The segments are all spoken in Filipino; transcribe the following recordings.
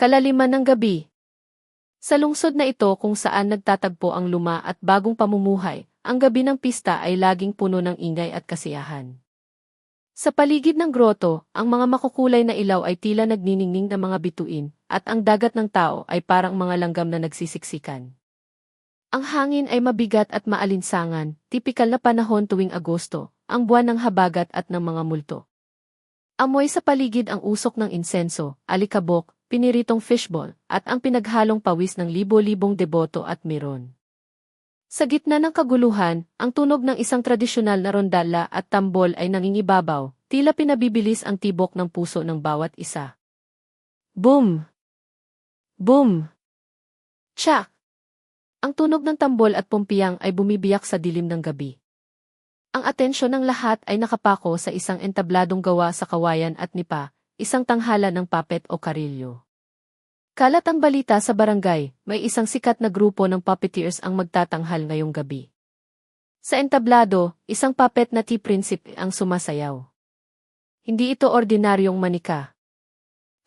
Kalaliman ng gabi. Sa lungsod na ito kung saan nagtatagpo ang luma at bagong pamumuhay, ang gabi ng pista ay laging puno ng ingay at kasiyahan. Sa paligid ng groto, ang mga makukulay na ilaw ay tila nagniningning na mga bituin, at ang dagat ng tao ay parang mga langgam na nagsisiksikan. Ang hangin ay mabigat at maalinsangan, tipikal na panahon tuwing Agosto, ang buwan ng habagat at ng mga multo. Amoy sa paligid ang usok ng insenso, alikabok, piniritong fishball, at ang pinaghalong pawis ng libo-libong deboto at miron. Sa gitna ng kaguluhan, ang tunog ng isang tradisyonal na rondalla at tambol ay nangingibabaw, tila pinabibilis ang tibok ng puso ng bawat isa. Boom! Boom! Tsak! Ang tunog ng tambol at pumpiyang ay bumibiyak sa dilim ng gabi. Ang atensyon ng lahat ay nakapako sa isang entabladong gawa sa kawayan at nipa, isang tanghala ng puppet o karilyo. Kalat ang balita sa barangay, may isang sikat na grupo ng puppeteers ang magtatanghal ngayong gabi. Sa entablado, isang puppet na T-Principe ang sumasayaw. Hindi ito ordinaryong manika.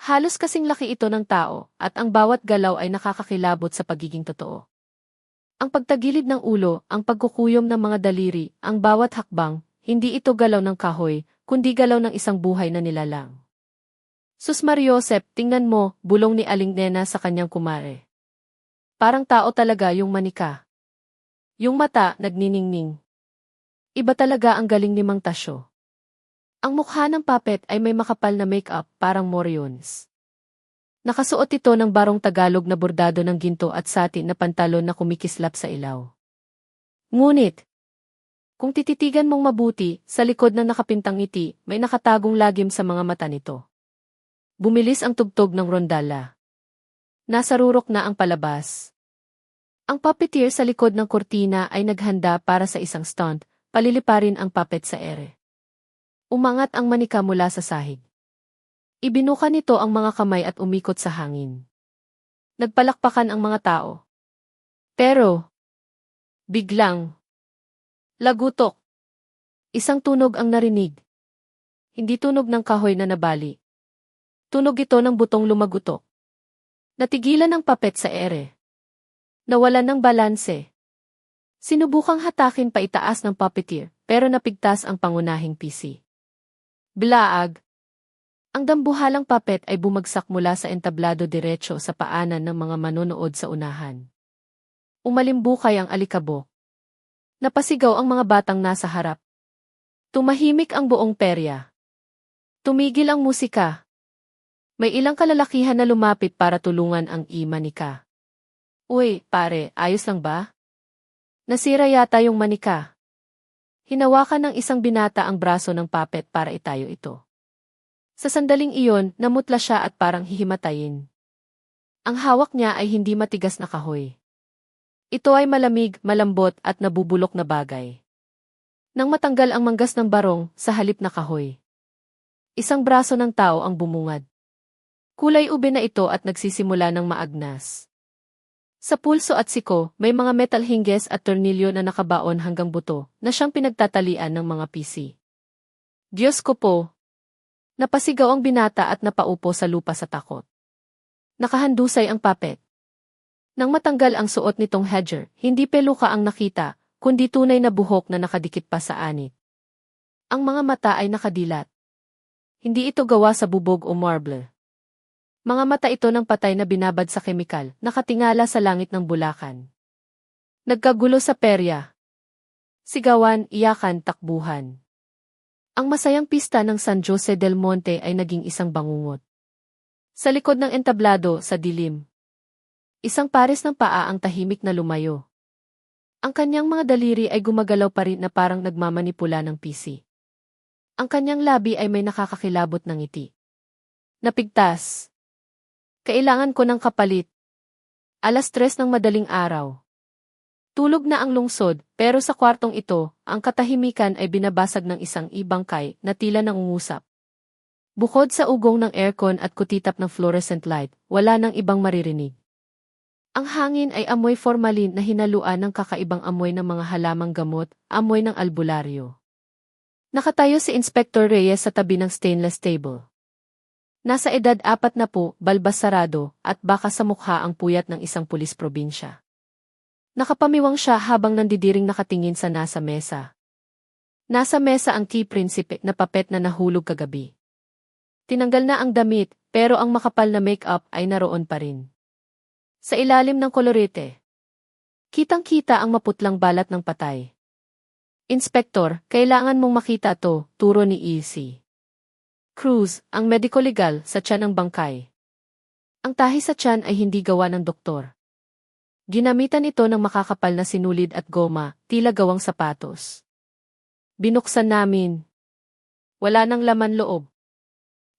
Halos kasing laki ito ng tao, at ang bawat galaw ay nakakakilabot sa pagiging totoo. Ang pagtagilid ng ulo, ang pagkukuyom ng mga daliri, ang bawat hakbang, hindi ito galaw ng kahoy, kundi galaw ng isang buhay na nilalang. Sus Mariosep, tingnan mo, bulong ni Aling Nena sa kanyang kumare. Parang tao talaga yung manika. Yung mata, nagniningning. Iba talaga ang galing ni Mang Tasyo. Ang mukha ng puppet ay may makapal na make-up, parang Morions. Nakasuot ito ng barong Tagalog na bordado ng ginto at satin na pantalon na kumikislap sa ilaw. Ngunit, kung tititigan mong mabuti, sa likod ng nakapintang ngiti, may nakatagong lagim sa mga mata nito. Bumilis ang tugtog ng rondalla. Nasa rurok na ang palabas. Ang puppeteer sa likod ng kurtina ay naghanda para sa isang stunt, paliliparin ang puppet sa ere. Umangat ang manika mula sa sahig. Ibinuka nito ang mga kamay at umikot sa hangin. Nagpalakpakan ang mga tao. Pero, biglang, lagutok. Isang tunog ang narinig. Hindi tunog ng kahoy na nabali. Tunog ito ng butong lumagutok. Natigilan ang puppet sa ere. Nawalan ng balanse. Sinubukang hatakin pa itaas ng puppeteer, pero napigtas ang pangunahing PC. Blaag! Ang dambuhalang puppet ay bumagsak mula sa entablado diretso sa paanan ng mga manonood sa unahan. Umalimbukay ang alikabok. Napasigaw ang mga batang nasa harap. Tumahimik ang buong perya. Tumigil ang musika. May ilang kalalakihan na lumapit para tulungan ang manika. Uy, pare, ayos lang ba? Nasira yata yung manika. Hinawakan ng isang binata ang braso ng puppet para itayo ito. Sa sandaling iyon, namutla siya at parang hihimatayin. Ang hawak niya ay hindi matigas na kahoy. Ito ay malamig, malambot at nabubulok na bagay. Nang matanggal ang manggas ng barong, sa halip na kahoy. Isang braso ng tao ang bumungad. Kulay ube na ito at nagsisimula ng maagnas. Sa pulso at siko, may mga metal hinges at tornilyo na nakabaon hanggang buto na siyang pinagtatalian ng mga PC. Diyos ko po! Napasigaw ang binata at napaupo sa lupa sa takot. Nakahandusay ang puppet. Nang matanggal ang suot nitong hedger, hindi peluka ang nakita, kundi tunay na buhok na nakadikit pa sa anit. Ang mga mata ay nakadilat. Hindi ito gawa sa bubog o marble. Mga mata ito ng patay na binabad sa kemikal, nakatingala sa langit ng Bulacan. Nagkagulo sa perya. Sigawan, iyakan, takbuhan. Ang masayang pista ng San Jose del Monte ay naging isang bangungot. Sa likod ng entablado, sa dilim. Isang pares ng paa ang tahimik na lumayo. Ang kanyang mga daliri ay gumagalaw pa rin na parang nagmamanipula ng PC. Ang kanyang labi ay may nakakakilabot ng ngiti. Napigtas. Kailangan ko ng kapalit. 3:00 ng madaling araw. Tulog na ang lungsod, pero sa kwartong ito, ang katahimikan ay binabasag ng isang ibangkay na tila nangungusap. Bukod sa ugong ng aircon at kutitap ng fluorescent light, wala nang ibang maririnig. Ang hangin ay amoy formalin na hinaluan ng kakaibang amoy ng mga halamang gamot, amoy ng albularyo. Nakatayo si Inspector Reyes sa tabi ng stainless table. Nasa edad 40, balbas sarado, at baka sa mukha ang puyat ng isang pulis probinsya. Nakapamiwang siya habang nandidiring nakatingin sa nasa mesa. Nasa mesa ang key prinsipe na papet na nahulog kagabi. Tinanggal na ang damit, pero ang makapal na make-up ay naroon pa rin. Sa ilalim ng kolorete, kitang-kita ang maputlang balat ng patay. Inspektor, kailangan mong makita to, turo ni E.C. Cruz, ang mediko-legal, sa tiyan ng bangkay. Ang tahi sa tiyan ay hindi gawa ng doktor. Ginamitan ito ng makakapal na sinulid at goma, tila gawang sapatos. Binuksan namin. Wala nang laman loob.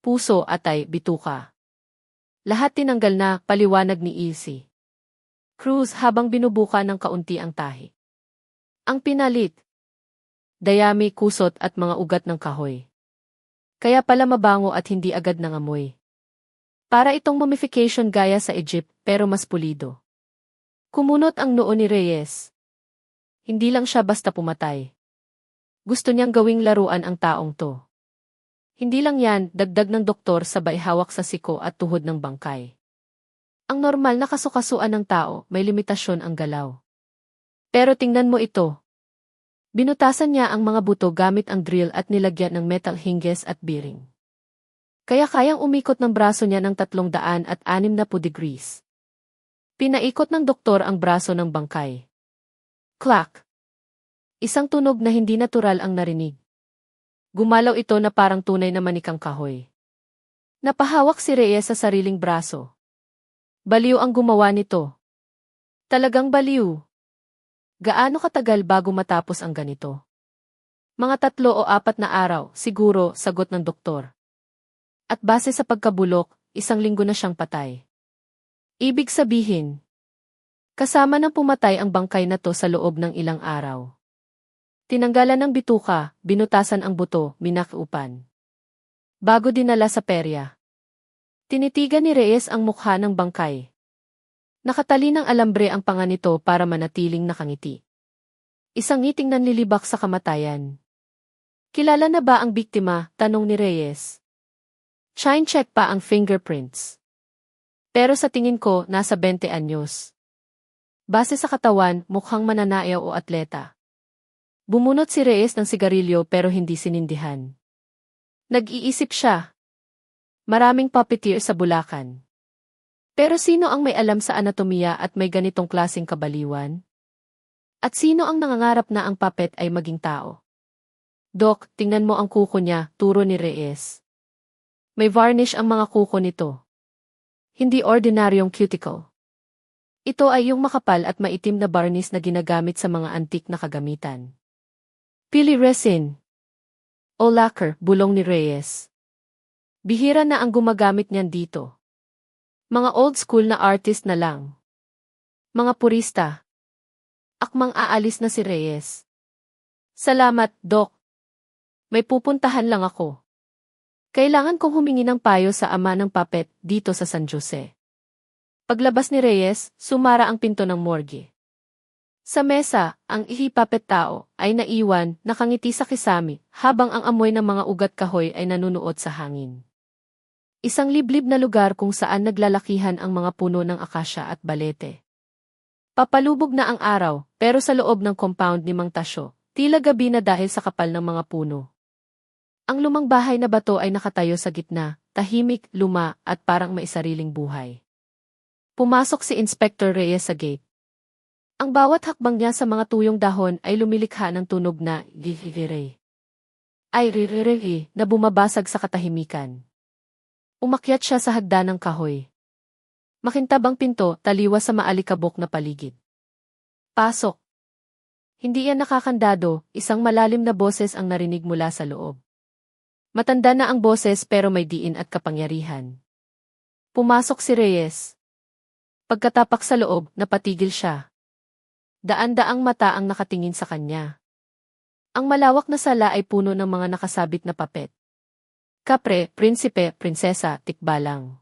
Puso, atay, bituka. Lahat tinanggal na, paliwanag ni E.C. Cruz habang binubuka ng kaunti ang tahi. Ang pinalit. Dayami, kusot at mga ugat ng kahoy. Kaya pala mabango at hindi agad nangamoy. Para itong mummification gaya sa Egypt, pero mas pulido. Kumunot ang noo ni Reyes. Hindi lang siya basta pumatay. Gusto niyang gawing laruan ang taong to. Hindi lang yan, dagdag ng doktor sabay hawak sa siko at tuhod ng bangkay. Ang normal na kasukasuan ng tao, may limitasyon ang galaw. Pero tingnan mo ito. Binutasan niya ang mga buto gamit ang drill at nilagyan ng metal hinges at bearing. Kaya kayang umikot ng braso niya ng 360 degrees. Pinaikot ng doktor ang braso ng bangkay. Clack! Isang tunog na hindi natural ang narinig. Gumalaw ito na parang tunay na manikang kahoy. Napahawak si Reyes sa sariling braso. Baliw ang gumawa nito. Talagang baliw. Gaano katagal bago matapos ang ganito? Mga 3 o 4 na araw, siguro, sagot ng doktor. At base sa pagkabulok, 1 linggo na siyang patay. Ibig sabihin, kasama ng pumatay ang bangkay na to sa loob ng ilang araw. Tinanggalan ng bituka, binutasan ang buto, minakupan. Bago dinala sa perya. Tinitigan ni Reyes ang mukha ng bangkay. Nakatali ng alambre ang panga nito para manatiling nakangiti. Isang ngiting nanlilibak sa kamatayan. Kilala na ba ang biktima? Tanong ni Reyes. Chine check pa ang fingerprints. Pero sa tingin ko, nasa 20 anyos. Base sa katawan, mukhang mananayaw o atleta. Bumunot si Reyes ng sigarilyo pero hindi sinindihan. Nag-iisip siya. Maraming puppeteer sa Bulacan. Pero sino ang may alam sa anatomiya at may ganitong klaseng kabaliwan? At sino ang nangangarap na ang puppet ay maging tao? Dok, tingnan mo ang kuko niya, turo ni Reyes. May varnish ang mga kuko nito. Hindi ordinaryong cuticle. Ito ay yung makapal at maitim na varnish na ginagamit sa mga antik na kagamitan. Pili resin. O lacquer, bulong ni Reyes. Bihira na ang gumagamit niyan dito. Mga old school na artist na lang. Mga purista. Akmang aalis na si Reyes. Salamat, Doc. May pupuntahan lang ako. Kailangan kong humingi ng payo sa ama ng puppet dito sa San Jose. Paglabas ni Reyes, sumara ang pinto ng morgue. Sa mesa, ang ihipapet tao ay naiwan, nakangiti sa kisami, habang ang amoy ng mga ugat kahoy ay nanunuot sa hangin. Isang liblib na lugar kung saan naglalakihan ang mga puno ng akasya at balete. Papalubog na ang araw, pero sa loob ng compound ni Mang Tasyo, tila gabi na dahil sa kapal ng mga puno. Ang lumang bahay na bato ay nakatayo sa gitna, tahimik, luma, at parang may sariling buhay. Pumasok si Inspector Reyes sa gate. Ang bawat hakbang niya sa mga tuyong dahon ay lumilikha ng tunog na gihigire. Ay riririhi na bumabasag sa katahimikan. Umakyat siya sa hagdan ng kahoy. Makintabang pinto, taliwas sa maalikabok na paligid. Pasok. Hindi yan nakakandado, isang malalim na boses ang narinig mula sa loob. Matanda na ang boses pero may diin at kapangyarihan. Pumasok si Reyes. Pagkatapak sa loob, napatigil siya. Daan-daang mata ang nakatingin sa kanya. Ang malawak na sala ay puno ng mga nakasabit na papet. Kapre, prinsipe, prinsesa, tikbalang.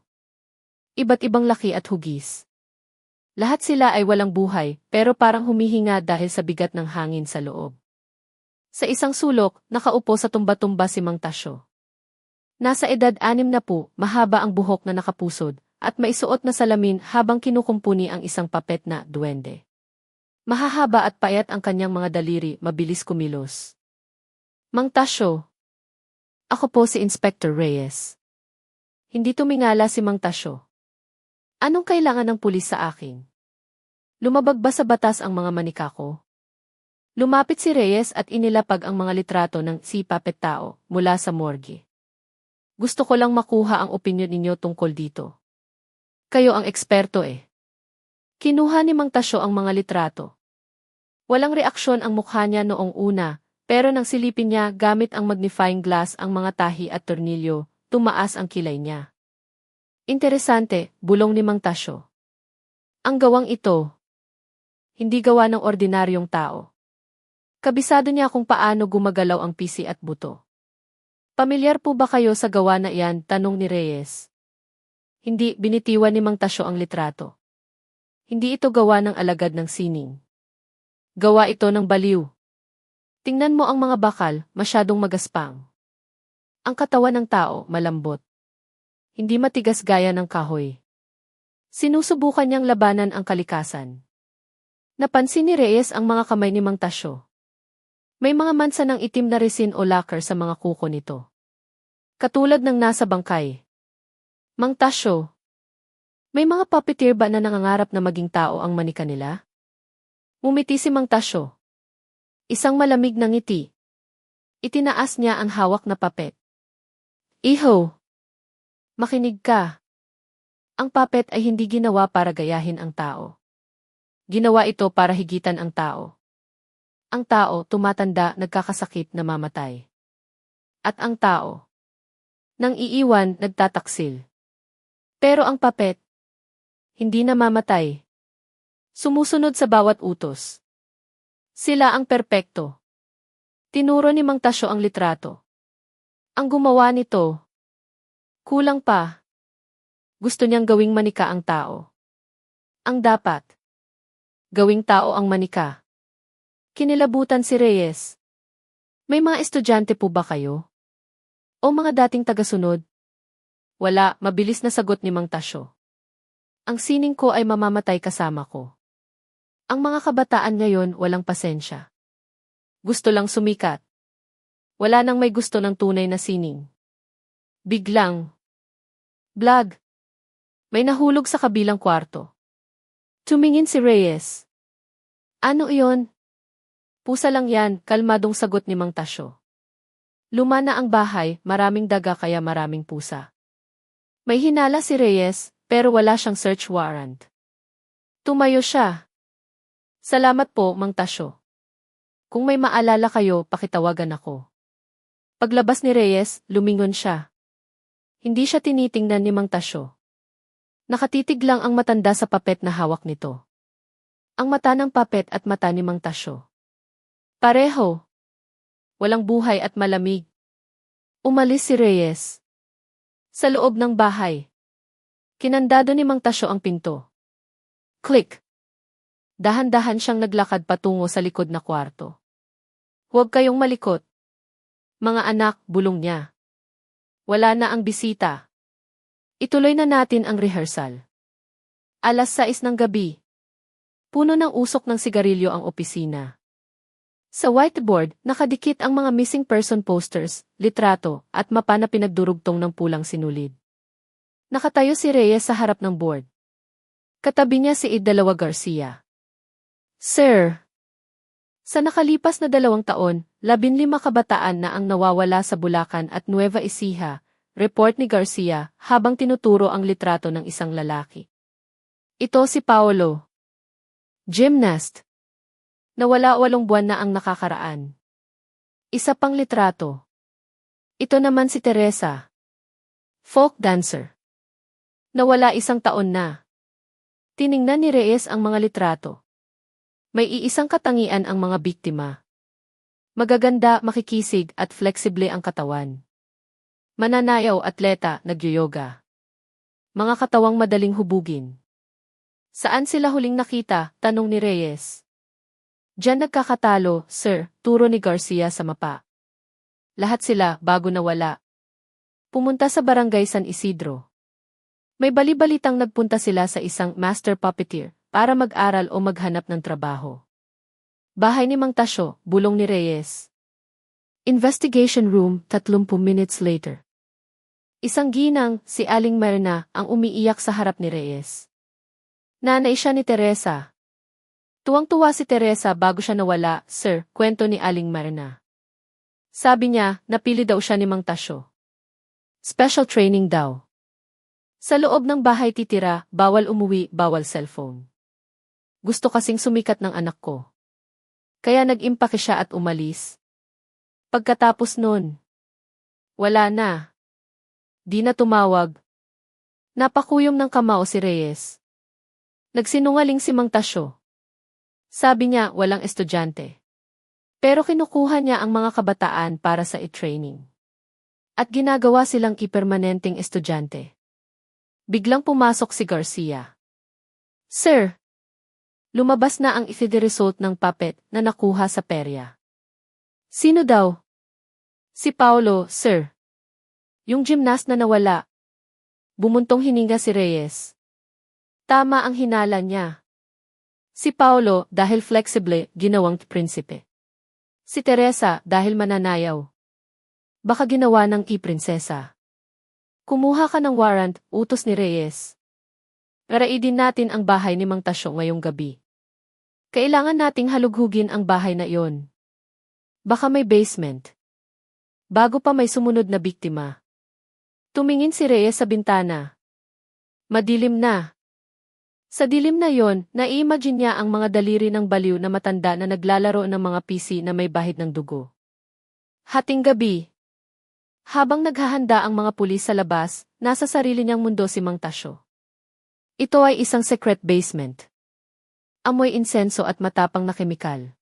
Iba't ibang laki at hugis. Lahat sila ay walang buhay, pero parang humihinga dahil sa bigat ng hangin sa loob. Sa isang sulok, nakaupo sa tumba-tumba si Mang Tasyo. Nasa edad 60, mahaba ang buhok na nakapusod, at maisuot na salamin habang kinukumpuni ang isang papet na duwende. Mahahaba at payat ang kanyang mga daliri, mabilis kumilos. Mang Tasyo. Ako po si Inspector Reyes. Hindi tumingala si Mang Tasyo. Anong kailangan ng pulis sa akin? Lumabag ba sa batas ang mga manika ko? Lumapit si Reyes at inilapag ang mga litrato ng si Papet Tao mula sa morgue. Gusto ko lang makuha ang opinyon ninyo tungkol dito. Kayo ang eksperto eh. Kinuha ni Mang Tasyo ang mga litrato. Walang reaksyon ang mukha niya noong una, pero nang silipin niya gamit ang magnifying glass ang mga tahi at tornilyo, tumaas ang kilay niya. Interesante, bulong ni Mang Tasyo. Ang gawang ito, hindi gawa ng ordinaryong tao. Kabisado niya kung paano gumagalaw ang pisi at buto. Pamilyar po ba kayo sa gawa na iyan? Tanong ni Reyes. Hindi, binitiwan ni Mang Tasyo ang litrato. Hindi ito gawa ng alagad ng sining. Gawa ito ng baliw. Tingnan mo ang mga bakal, masyadong magaspang. Ang katawan ng tao, malambot. Hindi matigas gaya ng kahoy. Sinusubukan niyang labanan ang kalikasan. Napansin ni Reyes ang mga kamay ni Mang Tasyo. May mga mansa ng itim na resin o lacquer sa mga kuko nito. Katulad ng nasa bangkay. Mang Tasyo, may mga puppeteer ba na nangangarap na maging tao ang manika nila? Umiti si Mang Tasyo. Isang malamig na ngiti. Itinaas niya ang hawak na papet. Iho! Makinig ka. Ang papet ay hindi ginawa para gayahin ang tao. Ginawa ito para higitan ang tao. Ang tao, tumatanda, nagkakasakit, namamatay. At ang tao, nang iiwan, nagtataksil. Pero ang papet, hindi namamatay. Sumusunod sa bawat utos. Sila ang perpekto. Tinuro ni Mang Tasyo ang litrato. Ang gumawa nito, kulang pa. Gusto niyang gawing manika ang tao. Ang dapat, gawing tao ang manika. Kinilabutan si Reyes. May mga estudyante po ba kayo? O mga dating tagasunod? Wala, mabilis na sagot ni Mang Tasyo. Ang sining ko ay mamamatay kasama ko. Ang mga kabataan ngayon walang pasensya. Gusto lang sumikat. Wala nang may gusto ng tunay na sining. Biglang. Blag. May nahulog sa kabilang kwarto. Tumingin si Reyes. Ano iyon? Pusa lang yan, kalmadong sagot ni Mang Tasyo. Luma na ang bahay, maraming daga kaya maraming pusa. May hinala si Reyes, pero wala siyang search warrant. Tumayo siya. Salamat po, Mang Tasyo. Kung may maalala kayo, pakitawagan ako. Paglabas ni Reyes, lumingon siya. Hindi siya tinitingnan ni Mang Tasyo. Nakatitig lang ang matanda sa papet na hawak nito. Ang mata ng papet at mata ni Mang Tasyo. Pareho. Walang buhay at malamig. Umalis si Reyes. Sa loob ng bahay. Kinandado ni Mang Tasyo ang pinto. Click. Dahan-dahan siyang naglakad patungo sa likod na kwarto. Huwag kayong malikot. Mga anak, bulong niya. Wala na ang bisita. Ituloy na natin ang rehearsal. 6:00 ng gabi. Puno ng usok ng sigarilyo ang opisina. Sa whiteboard, nakadikit ang mga missing person posters, litrato, at mapa na pinagdurugtong ng pulang sinulid. Nakatayo si Reyes sa harap ng board. Katabi niya si Idalawa Garcia. Sir! Sa nakalipas na 2 taon, 15 kabataan na ang nawawala sa Bulacan at Nueva Ecija, report ni Garcia habang tinuturo ang litrato ng isang lalaki. Ito si Paolo. Gymnast. Nawala 8 buwan na ang nakakaraan. Isa pang litrato. Ito naman si Teresa. Folk dancer. Nawala 1 taon na. Tiningnan ni Reyes ang mga litrato. May iisang katangian ang mga biktima. Magaganda, makikisig at flexible ang katawan. Mananayaw, atleta, nagyoyoga. Mga katawang madaling hubugin. Saan sila huling nakita? Tanong ni Reyes. Diyan nagkakatalo, sir, turo ni Garcia sa mapa. Lahat sila bago nawala. Pumunta sa barangay San Isidro. May bali-balitang nagpunta sila sa isang master puppeteer para mag-aral o maghanap ng trabaho. Bahay ni Mang Tasyo, bulong ni Reyes. Investigation room, 30 minutes later. Isang ginang, si Aling Marna, ang umiiyak sa harap ni Reyes. Nanay siya ni Teresa. Tuwang-tuwa si Teresa bago siya nawala, sir, kwento ni Aling Marna. Sabi niya, napili daw siya ni Mang Tasyo. Special training daw. Sa loob ng bahay titira, bawal umuwi, bawal cellphone. Gusto kasing sumikat ng anak ko. Kaya nag-impake siya at umalis. Pagkatapos nun, wala na. Di na tumawag. Napakuyom ng kamao si Reyes. Nagsinungaling si Mang Tasyo. Sabi niya walang estudyante. Pero kinukuha niya ang mga kabataan para sa e-training. At ginagawa silang ipermanenteng estudyante. Biglang pumasok si Garcia. Sir, lumabas na ang ifide result ng puppet na nakuha sa perya. Sino daw? Si Paulo, sir. Yung gymnast na nawala. Bumuntong hininga si Reyes. Tama ang hinala niya. Si Paulo, dahil flexible, ginawang prinsipe. Si Teresa, dahil mananayaw. Baka ginawa ng prinsesa. Kumuha ka ng warrant, utos ni Reyes. Raidin natin ang bahay ni Mang Tasyo ngayong gabi. Kailangan nating halughugin ang bahay na iyon. Baka may basement. Bago pa may sumunod na biktima. Tumingin si Reyes sa bintana. Madilim na. Sa dilim na yon, nai-imagine niya ang mga daliri ng baliw na matanda na naglalaro ng mga PC na may bahid ng dugo. Hating gabi. Habang naghahanda ang mga pulis sa labas, nasa sarili niyang mundo si Mang Tasyo. Ito ay isang secret basement. Amoy insenso at matapang na kemikal.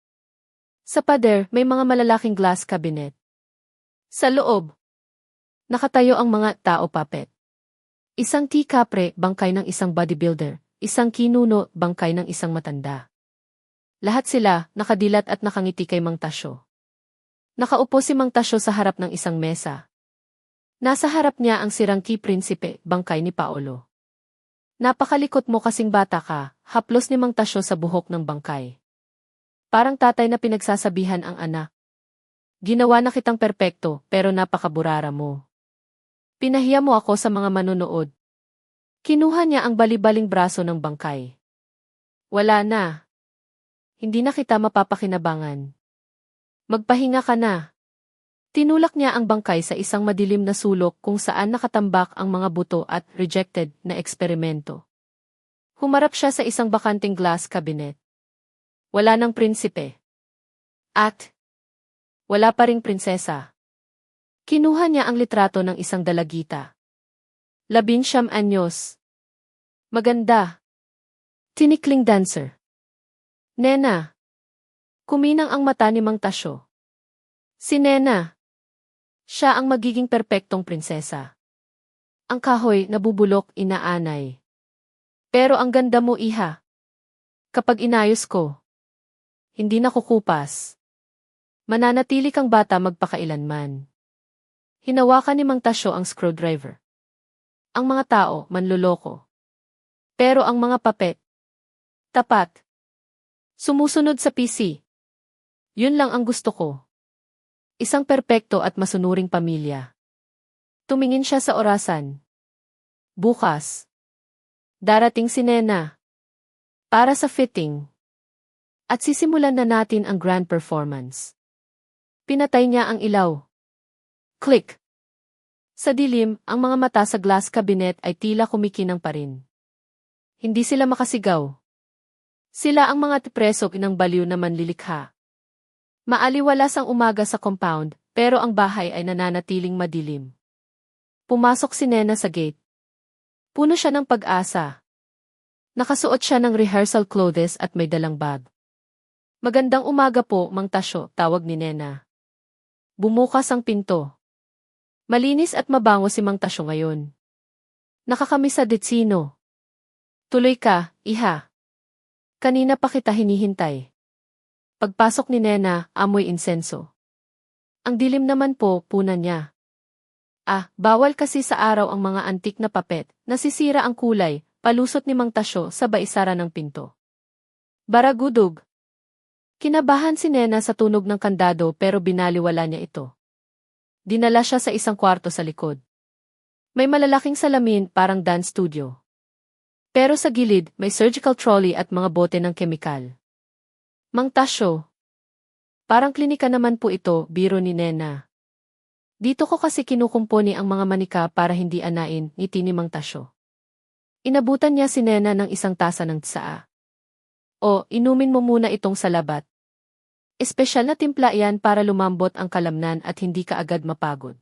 Sa pader, may mga malalaking glass cabinet. Sa loob, nakatayo ang mga tao puppet. Isang tea-kapre, bangkay ng isang bodybuilder. Isang kinuno, bangkay ng isang matanda. Lahat sila, nakadilat at nakangiti kay Mang Tasyo. Nakaupo si Mang Tasyo sa harap ng isang mesa. Nasa harap niya ang sirang prinsipe, bangkay ni Paolo. Napakalikot mo kasing bata ka, haplos ni Mang Tasyo sa buhok ng bangkay. Parang tatay na pinagsasabihan ang anak. Ginawa na kitang perpekto, pero napakaburara mo. Pinahiya mo ako sa mga manonood. Kinuha niya ang balibaling braso ng bangkay. Wala na. Hindi na kita mapapakinabangan. Magpahinga ka na. Tinulak niya ang bangkay sa isang madilim na sulok kung saan nakatambak ang mga buto at rejected na eksperimento. Humarap siya sa isang bakanting glass cabinet. Wala nang prinsipe. At wala pa ring prinsesa. Kinuha niya ang litrato ng isang dalagita. 19 anyos. Maganda. Tinikling dancer. Nena. Kuminang ang mata ni Mang Tasyo. Si Nena. Siya ang magiging perpektong prinsesa. Ang kahoy nabubulok, inaanay. Pero ang ganda mo, iha. Kapag inayos ko, hindi na kukupas. Mananatili kang bata magpakailanman. Hinawakan ni Mang Tasyo ang screwdriver. Ang mga tao, manloloko. Pero ang mga puppet, tapat. Sumusunod sa PC. Yun lang ang gusto ko. Isang perpekto at masunuring pamilya. Tumingin siya sa orasan. Bukas. Darating si Nena. Para sa fitting. At sisimulan na natin ang grand performance. Pinatay niya ang ilaw. Click. Sa dilim, ang mga mata sa glass cabinet ay tila kumikinang pa rin. Hindi sila makasigaw. Sila ang mga preso ng baliw na manlilikha. Maaliwalas ang umaga sa compound, pero ang bahay ay nananatiling madilim. Pumasok si Nena sa gate. Puno siya ng pag-asa. Nakasuot siya ng rehearsal clothes at may dalang bag. Magandang umaga po, Mang Tasyo, tawag ni Nena. Bumukas ang pinto. Malinis at mabango si Mang Tasyo ngayon. Nakakamiss sa detsino. Tuloy ka, iha. Kanina pa kita hinihintay. Pagpasok ni Nena, amoy insenso. Ang dilim naman po, punan niya. Bawal kasi sa araw ang mga antik na papet, nasisira ang kulay, palusot ni Mang Tasyo sabay sara ng pinto. Baragudog. Kinabahan si Nena sa tunog ng kandado pero binaliwala niya ito. Dinala siya sa isang kwarto sa likod. May malalaking salamin parang dance studio. Pero sa gilid, may surgical trolley at mga bote ng kemikal. Mang Tasyo. Parang klinika naman po ito, biro ni Nena. Dito ko kasi kinukumpuni ang mga manika para hindi anain, ngiti ni Mang Tasyo. Inabutan niya si Nena ng isang tasa ng tsaa. Inumin mo muna itong salabat. Espesyal na timpla yan para lumambot ang kalamnan at hindi ka agad mapagod.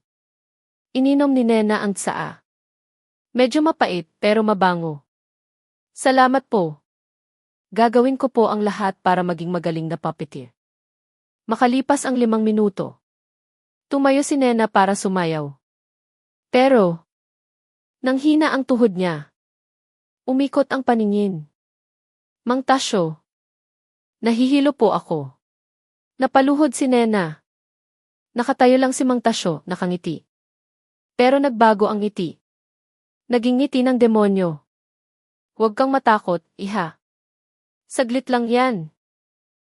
Ininom ni Nena ang tsaa. Medyo mapait pero mabango. Salamat po. Gagawin ko po ang lahat para maging magaling na puppeteer. Makalipas ang 5 minuto. Tumayo si Nena para sumayaw. Pero, nanghina ang tuhod niya. Umikot ang paningin. Mang Tasyo. Nahihilo po ako. Napaluhod si Nena. Nakatayo lang si Mang Tasyo, nakangiti. Pero nagbago ang ngiti. Naging ngiti ng demonyo. Huwag kang matakot, iha. Saglit lang yan.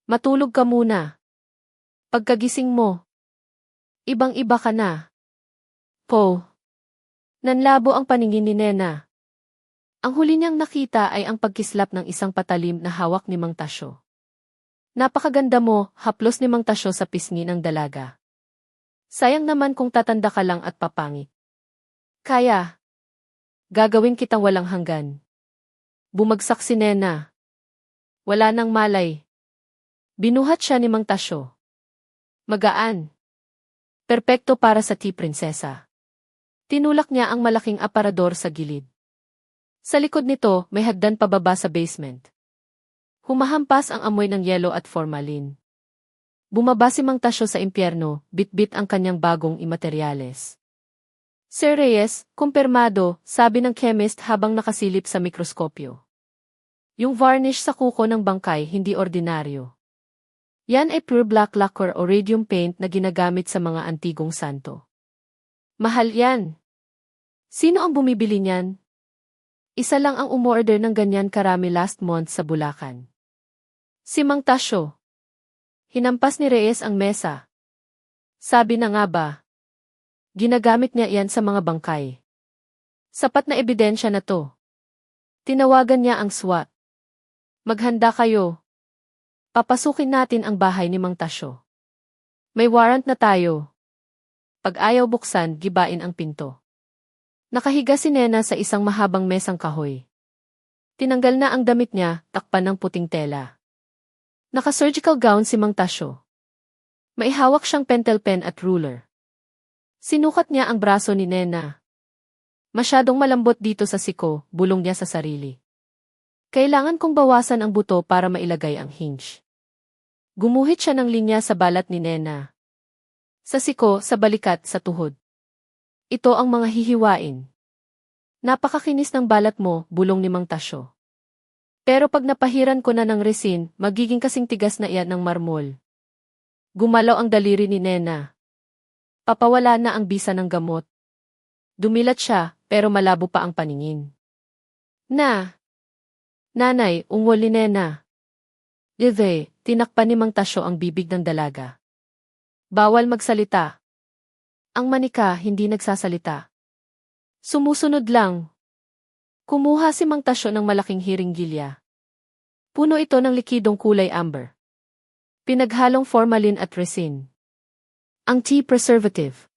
Matulog ka muna. Pagkagising mo, ibang-iba ka na. Po. Nanlabo ang paningin ni Nena. Ang huli niyang nakita ay ang pagkislap ng isang patalim na hawak ni Mang Tasyo. Napakaganda mo, haplos ni Mang Tasyo sa pisngi ng dalaga. Sayang naman kung tatanda ka lang at papangit. Kaya. Gagawin kitang walang hanggan. Bumagsak si Nena. Wala nang malay. Binuhat siya ni Mang Tasyo. Magaan. Perpekto para sa tea-prinsesa. Tinulak niya ang malaking aparador sa gilid. Sa likod nito, may hagdan pababa sa basement. Humahampas ang amoy ng yelo at formalin. Bumaba si Mang Tasyo sa impyerno, bit-bit ang kanyang bagong imateryales. Sir Reyes, kumpirmado, sabi ng chemist habang nakasilip sa mikroskopyo. Yung varnish sa kuko ng bangkay hindi ordinaryo. Yan ay pure black lacquer o radium paint na ginagamit sa mga antigong santo. Mahal yan. Sino ang bumibili niyan? Isa lang ang umorder ng ganyan karami last month sa Bulacan. Si Mang Tasyo. Hinampas ni Reyes ang mesa. Sabi na nga ba? Ginagamit niya yan sa mga bangkay. Sapat na ebidensya na to. Tinawagan niya ang SWAT. Maghanda kayo. Papasukin natin ang bahay ni Mang Tasyo. May warrant na tayo. Pag ayaw buksan, gibain ang pinto. Nakahiga si Nena sa isang mahabang mesang kahoy. Tinanggal na ang damit niya, takpan ng puting tela. Naka-surgical gown si Mang Tasyo. May hawak siyang pentel pen at ruler. Sinukat niya ang braso ni Nena. Masyadong malambot dito sa siko, bulong niya sa sarili. Kailangan kong bawasan ang buto para mailagay ang hinge. Gumuhit siya ng linya sa balat ni Nena. Sa siko, sa balikat, sa tuhod. Ito ang mga hihiwain. Napakakinis ng balat mo, bulong ni Mang Tasyo. Pero pag napahiran ko na ng resin, magiging kasing tigas na iyan ng marmol. Gumalaw ang daliri ni Nena. Papawala na ang bisa ng gamot. Dumilat siya, pero malabo pa ang paningin. Nanay, ungol ni Nena. Tinakpan ni Mang Tasyo ang bibig ng dalaga. Bawal magsalita. Ang manika hindi nagsasalita. Sumusunod lang. Kumuha si Mang Tasyo ng malaking hiringgilya. Puno ito ng likidong kulay amber. Pinaghalong formalin at resin. Ang tea preservative.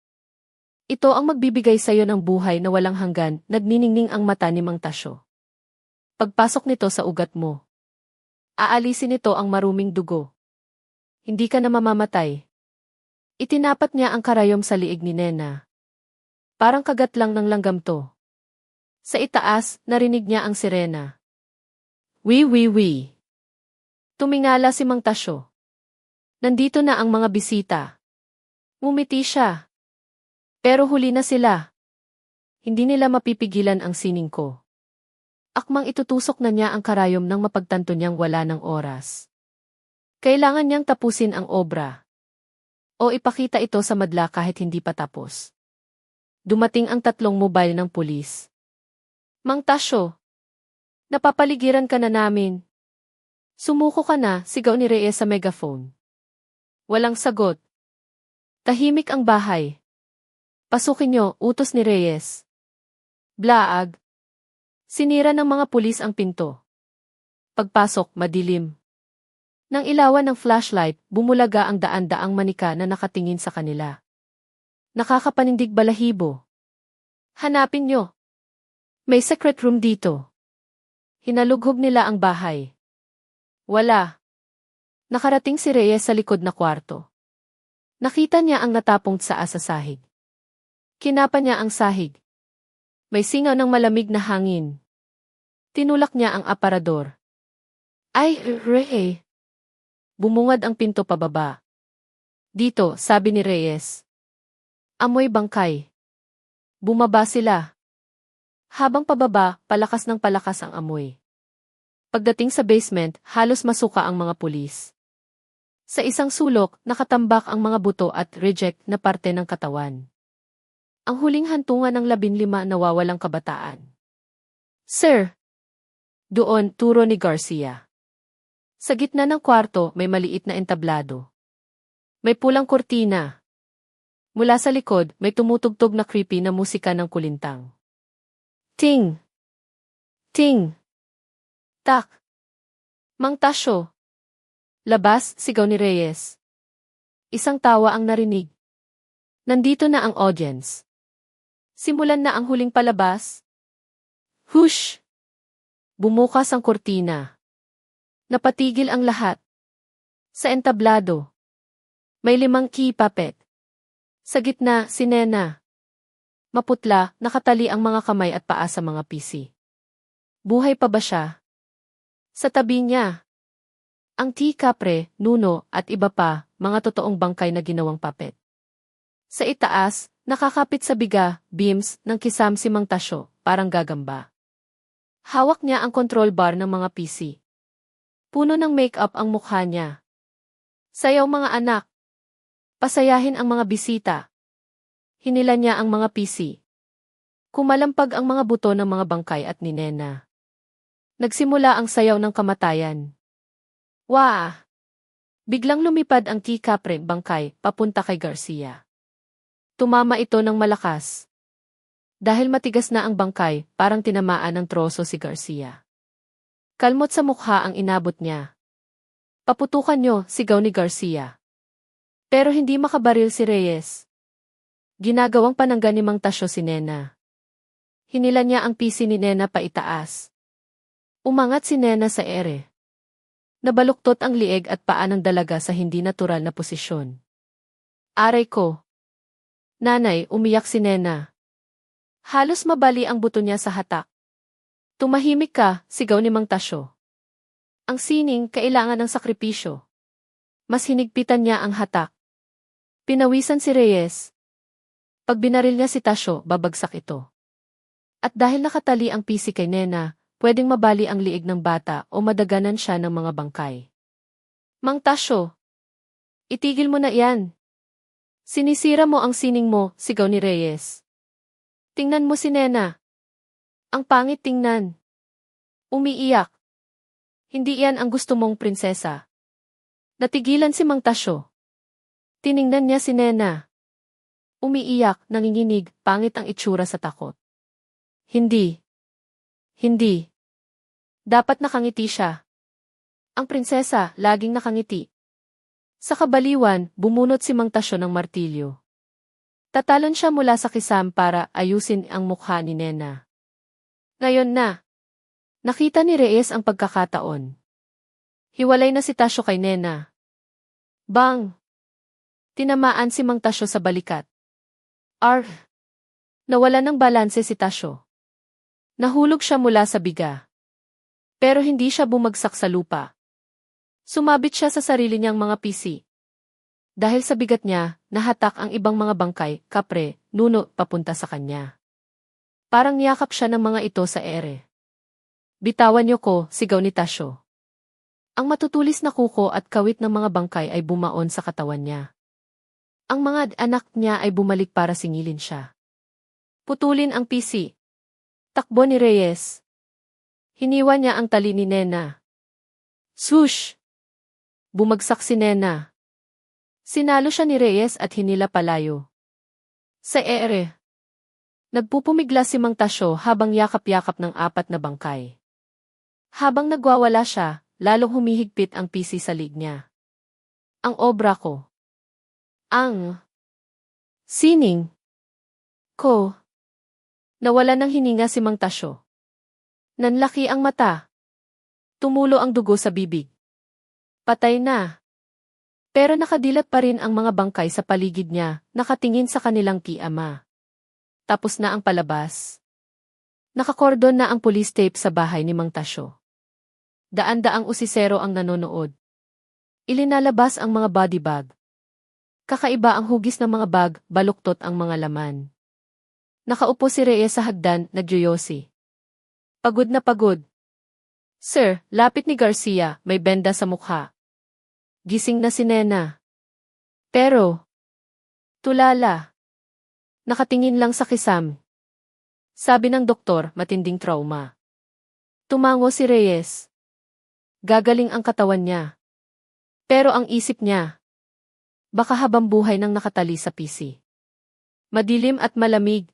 Ito ang magbibigay sa iyo ng buhay na walang hanggan, nagniningning ang mata ni Mang Tasyo. Pagpasok nito sa ugat mo, aalisin nito ang maruming dugo. Hindi ka na mamamatay. Itinapat niya ang karayom sa liig ni Nena. Parang kagat lang ng langgam to. Sa itaas, narinig niya ang sirena. Wee. Tumingala si Mang Tasyo. Nandito na ang mga bisita. Ngumiti siya. Pero huli na sila. Hindi nila mapipigilan ang sining ko. Akmang itutusok na niya ang karayom nang mapagtanto niyang wala ng oras. Kailangan niyang tapusin ang obra. O ipakita ito sa madla kahit hindi pa tapos. Dumating ang 3 mobile ng pulis. Mang Tasyo, napapaligiran ka na namin. Sumuko ka na, sigaw ni Reyes sa megaphone. Walang sagot. Tahimik ang bahay. Pasukin niyo, utos ni Reyes. Blaag. Sinira ng mga pulis ang pinto. Pagpasok, madilim. Nang ilawan ng flashlight, bumulaga ang daan-daang manika na nakatingin sa kanila. Nakakapanindig balahibo. Hanapin niyo. May secret room dito. Hinalughog nila ang bahay. Wala. Nakarating si Reyes sa likod na kwarto. Nakita niya ang natapong tsaa sa sahig. Kinapa niya ang sahig. May singaw ng malamig na hangin. Tinulak niya ang aparador. Ay, Rey! Bumungad ang pinto pababa. Dito, sabi ni Reyes. Amoy bangkay. Bumaba sila. Habang pababa, palakas ng palakas ang amoy. Pagdating sa basement, halos masuka ang mga pulis. Sa isang sulok, nakatambak ang mga buto at reject na parte ng katawan. Ang huling hantungan ng 15 nawawalang kabataan. Sir! Doon, turo ni Garcia. Sa gitna ng kwarto, may maliit na entablado. May pulang kurtina. Mula sa likod, may tumutugtog na creepy na musika ng kulintang. Ting! Ting! Tak! Mang Tasyo! Labas, sigaw ni Reyes. Isang tawa ang narinig. Nandito na ang audience. Simulan na ang huling palabas. Hush! Bumukas ang kurtina. Napatigil ang lahat. Sa entablado. May 5 key puppet. Sa gitna, si Nena. Maputla, nakatali ang mga kamay at paa sa mga PC. Buhay pa ba siya? Sa tabi niya. Ang Capre, Nuno, at iba pa, mga totoong bangkay na ginawang puppet. Sa itaas, nakakapit sa biga, beams, ng kisam si Mang Tasyo, parang gagamba. Hawak niya ang control bar ng mga PC. Puno ng make-up ang mukha niya. Sayaw mga anak. Pasayahin ang mga bisita. Hinila niya ang mga PC. Kumalampag ang mga buto ng mga bangkay at ni Nena. Nagsimula ang sayaw ng kamatayan. Wah! Biglang lumipad ang Capre bangkay papunta kay Garcia. Tumama ito ng malakas. Dahil matigas na ang bangkay, parang tinamaan ng troso si Garcia. Kalmot sa mukha ang inabot niya. Paputukan niyo, sigaw ni Garcia. Pero hindi makabaril si Reyes. Ginagawang panangga ni Mang Tasyo si Nena. Hinila niya ang PC ni Nena pa itaas. Umangat si Nena sa ere. Nabaluktot ang lieg at paa ng dalaga sa hindi natural na posisyon. Aray ko. Nanay, umiyak si Nena. Halos mabali ang buto niya sa hatak. Tumahimik ka, sigaw ni Mang Tasyo. Ang sining, kailangan ng sakripisyo. Mas hinigpitan niya ang hatak. Pinawisan si Reyes. Pag binaril niya si Tasyo, babagsak ito. At dahil nakatali ang PC kay Nena, pwedeng mabali ang liig ng bata o madaganan siya ng mga bangkay. Mang Tasyo, itigil mo na iyan. Sinisira mo ang sining mo, sigaw ni Reyes. Tingnan mo si Nena. Ang pangit tingnan. Umiiyak. Hindi iyan ang gusto mong prinsesa. Natigilan si Mang Tasyo. Tiningnan niya si Nena. Umiiyak, nanginginig, pangit ang itsura sa takot. Hindi. Hindi. Dapat nakangiti siya. Ang prinsesa, laging nakangiti. Sa kabaliwan, bumunot si Mang Tasyo ng martilyo. Tatalon siya mula sa kisam para ayusin ang mukha ni Nena. Ngayon na. Nakita ni Reyes ang pagkakataon. Hiwalay na si Tasyo kay Nena. Bang! Tinamaan si Mang Tasyo sa balikat. Nawala ng balanse si Tasyo. Nahulog siya mula sa biga. Pero hindi siya bumagsak sa lupa. Sumabit siya sa sarili niyang mga PC. Dahil sa bigat niya, nahatak ang ibang mga bangkay, Capre, Nuno, papunta sa kanya. Parang niyakap siya ng mga ito sa ere. Bitawan niyo ko, sigaw ni Tasyo. Ang matutulis na kuko at kawit ng mga bangkay ay bumaon sa katawan niya. Ang mga anak niya ay bumalik para singilin siya. Putulin ang PC. Takbo ni Reyes. Hiniwa niya ang tali ni Nena. Swoosh! Bumagsak si Nena. Sinalo siya ni Reyes at hinila palayo. Sa ere. Nagpupumigla si Mang Tasyo habang yakap-yakap ng 4 na bangkay. Habang nagwawala siya, lalong humihigpit ang PC sa lig niya. Ang obra ko. Ang sining ko. Nawala ng hininga si Mang Tasyo. Nanlaki ang mata. Tumulo ang dugo sa bibig. Patay na. Pero nakadilat pa rin ang mga bangkay sa paligid niya, nakatingin sa kanilang ki-ama. Tapos na ang palabas. Nakakordon na ang police tape sa bahay ni Mang Tasyo. Daan-daang usisero ang nanonood. Ilinalabas ang mga body bag. Kakaiba ang hugis ng mga bag, baluktot ang mga laman. Nakaupo si Reyes sa hagdan, nagyoyosi. Pagod na pagod. Sir, lapit ni Garcia, may benda sa mukha. Gising na si Nena. Pero, tulala. Nakatingin lang sa kisam. Sabi ng doktor, matinding trauma. Tumango si Reyes. Gagaling ang katawan niya. Pero ang isip niya, baka habang buhay nang nakatali sa PC. Madilim at malamig.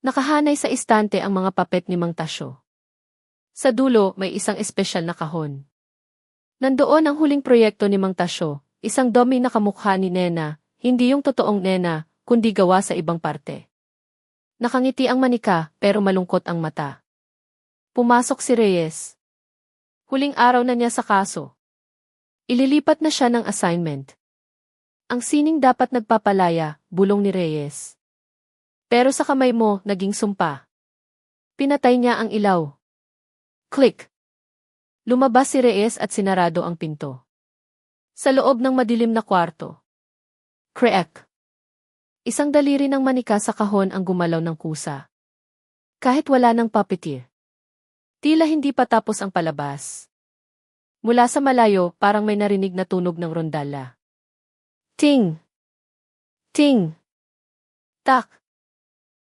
Nakahanay sa istante ang mga papet ni Mang Tasyo. Sa dulo, may isang espesyal na kahon. Nandoon ang huling proyekto ni Mang Tasyo, isang dummy na kamukha ni Nena, hindi yung totoong Nena, kundi gawa sa ibang parte. Nakangiti ang manika, pero malungkot ang mata. Pumasok si Reyes. Huling araw na niya sa kaso. Ililipat na siya ng assignment. Ang sining dapat nagpapalaya, bulong ni Reyes. Pero sa kamay mo, naging sumpa. Pinatay niya ang ilaw. Click! Lumabas si Reyes at sinarado ang pinto. Sa loob ng madilim na kwarto. Crack! Isang daliri ng manika sa kahon ang gumalaw ng kusa. Kahit wala ng puppeteer. Tila hindi pa tapos ang palabas. Mula sa malayo, parang may narinig na tunog ng rondala. Ting! Ting! Tak!